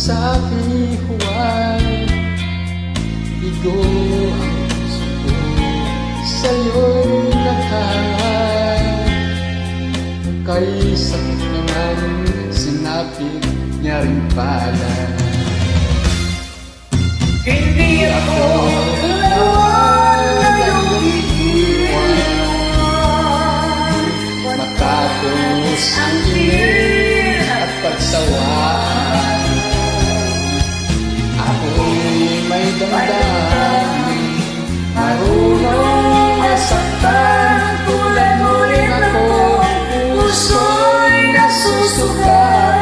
sa aking huway. Bigo ang puso ko sa'yo'y naghangay. Kay sakit naman sinapit niya rin pala. Hindi ako layong iiwan, matapos ang init at pagsawa. Ako'y may damdamin, marunong masaktan. Tulad mo rin ako, puso'y nasusugatan.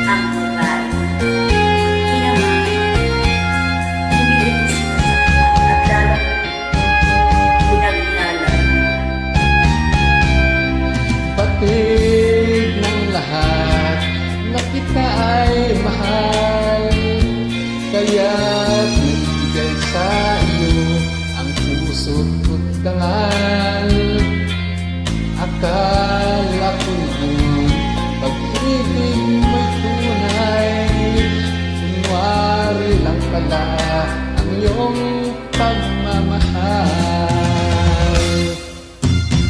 ang babae. Hindi rin sinasaktan at lalong pinaghinala. Patig ng lahat na kita ay mahal, kaya't nagbigay sa iyo ang puso't dangal. Akala ko noon pag-ibig mo'y tunay, kunwari lang pala ang iyong pagmamahal.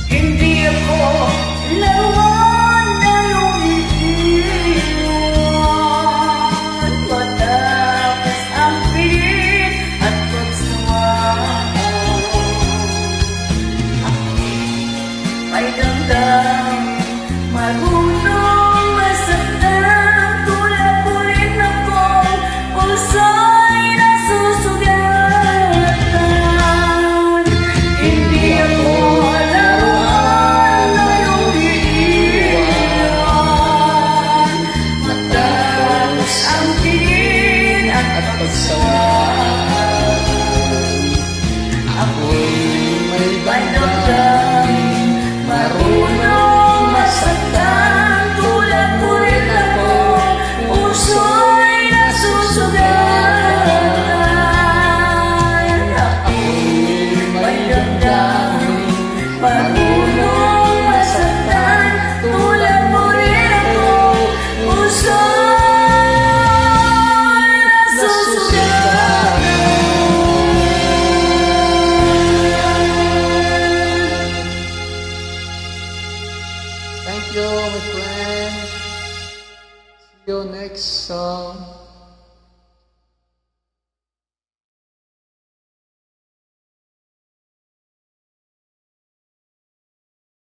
Hindi ako lawan na lumiiwan, matapos ang pilit at pagsawa. May damdamin, marunong masaktan. Tulad mo rin ako, puso'y nasusugatan. Hindi ako laruan na lumiiwan, matapos ang tingin at pagsawa. Ako'y may May damdamin, marunong masaktan. Tulad mo rin ako, puso'y nasusugatan. ako'y May damdamin, marunong masaktan. Tulad mo rin ako, puso'y nasusugatan. Thank you, my friend. See you next song.